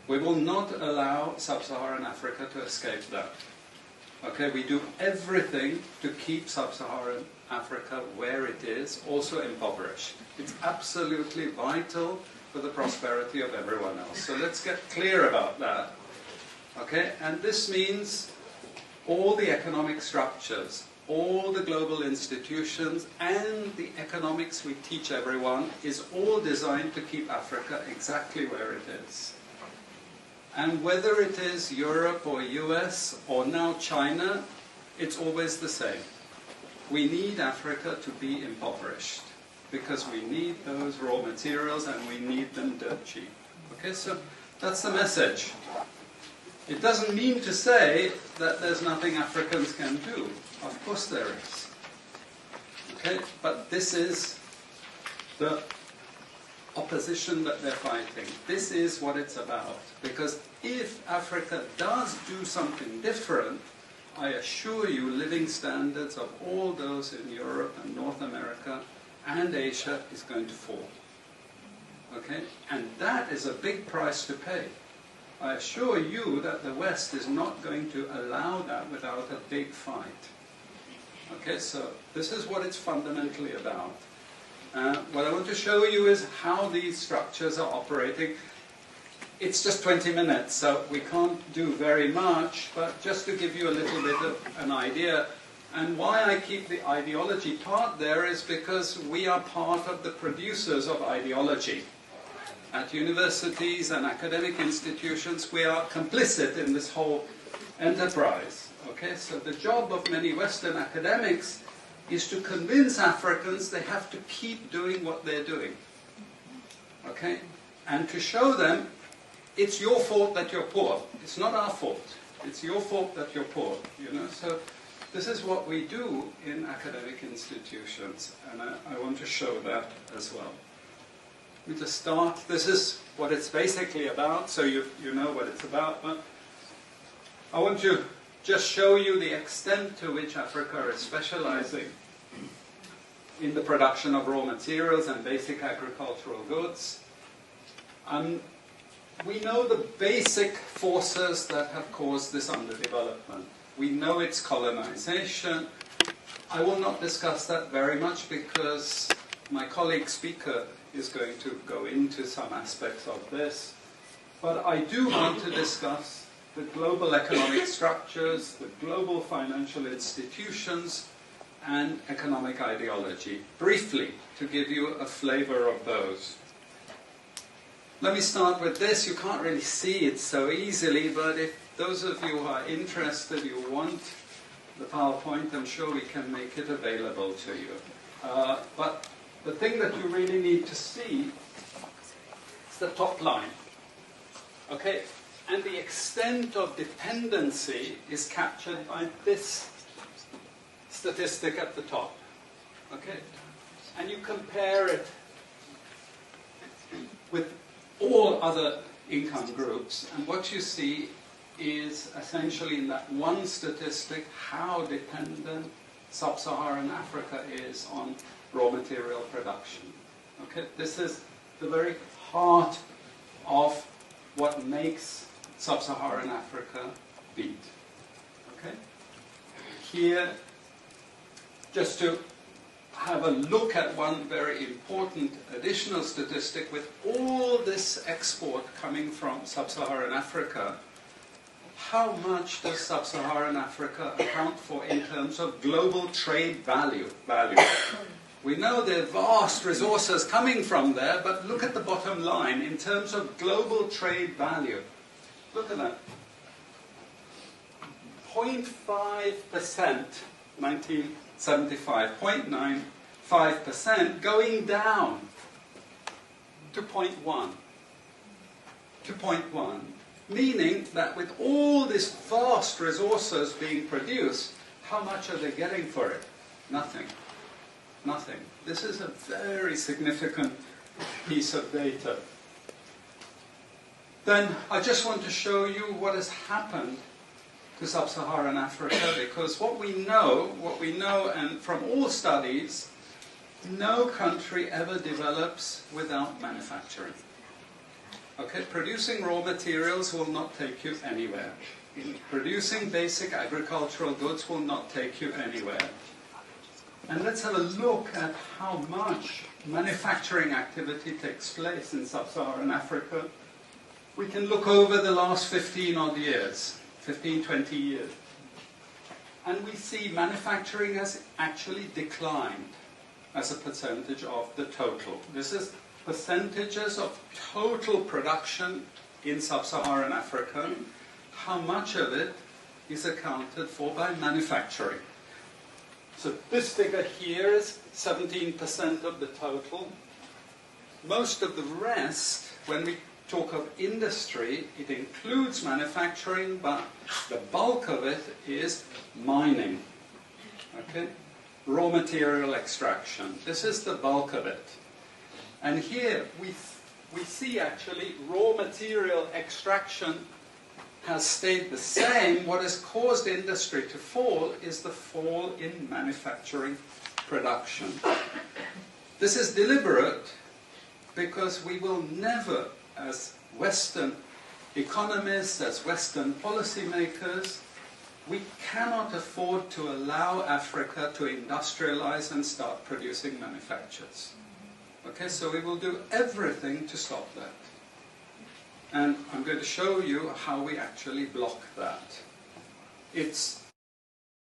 We will not allow sub-Saharan Africa to escape that. Okay, we do everything to keep sub-Saharan Africa where it is, also impoverished. It's absolutely vital for the prosperity of everyone else. So let's get clear about that. Okay, and this means all the economic structures, all the global institutions, and the economics we teach everyone is all designed to keep Africa exactly where it is. And whether it is Europe or US or now China, it's always the same. We need Africa to be impoverished because we need those raw materials and we need them dirt cheap. Okay, so that's the message. It doesn't mean to say that there's nothing Africans can do. Of course there is. Okay, but this is the opposition that they're fighting. This is what it's about. Because if Africa does do something different, I assure you living standards of all those in Europe and North America and Asia is going to fall. Okay? And that is a big price to pay. I assure you that the West is not going to allow that without a big fight. Okay, so this is what it's fundamentally about. What I want to show you is how these structures are operating. It's just 20 minutes, so we can't do very much, but just to give you a little bit of an idea. And why I keep the ideology part there is because we are part of the producers of ideology. At universities and academic institutions, we are complicit in this whole enterprise. Okay, so the job of many Western academics is to convince Africans they have to keep doing what they're doing. Okay? And to show them it's your fault that you're poor. It's not our fault. It's your fault that you're poor. You know? So this is what we do in academic institutions, and I want to show that as well. Let me just start. This is what it's basically about, so you know what it's about. But I want to just show you the extent to which Africa is specializing in the production of raw materials and basic agricultural goods. We know the basic forces that have caused this underdevelopment. We know it's colonization. I will not discuss that very much because my colleague speaker is going to go into some aspects of this. But I do want to discuss the global economic structures, the global financial institutions, and economic ideology, briefly, to give you a flavor of those. Let me start with this. You can't really see it so easily, but if those of you who are interested, you want the PowerPoint, I'm sure we can make it available to you. But the thing that you really need to see is the top line. Okay? And the extent of dependency is captured by this statistic at the top. Okay? And you compare it with all other income groups, and what you see is essentially in that one statistic how dependent sub-Saharan Africa is on raw material production. Okay? This is the very heart of what makes sub-Saharan Africa beat. Okay? Here, just to have a look at one very important additional statistic, with all this export coming from sub-Saharan Africa, how much does sub-Saharan Africa account for in terms of global trade value? We know there are vast resources coming from there, but look at the bottom line in terms of global trade value. Look at that. 0.5%, 1975, 0.95%, going down to 0.1. To 0.1. Meaning that with all these vast resources being produced, how much are they getting for it? Nothing. Nothing. This is a very significant piece of data. Then I just want to show you what has happened to sub-Saharan Africa, because what we know, and from all studies, no country ever develops without manufacturing. Okay, producing raw materials will not take you anywhere. Producing basic agricultural goods will not take you anywhere. And let's have a look at how much manufacturing activity takes place in sub-Saharan Africa. We can look over the last 15 odd years, 15, 20 years. And we see manufacturing has actually declined as a percentage of the total. This is percentages of total production in sub-Saharan Africa. How much of it is accounted for by manufacturing? So this figure here is 17% of the total. Most of the rest, when we talk of industry, it includes manufacturing, but the bulk of it is mining. Okay? Raw material extraction. This is the bulk of it. And here we see actually raw material extraction has stayed the same. What has caused industry to fall is the fall in manufacturing production. This is deliberate because we will never, as Western economists, as Western policymakers, we cannot afford to allow Africa to industrialize and start producing manufactures. Okay, so we will do everything to stop that. And I'm going to show you how we actually block that. It's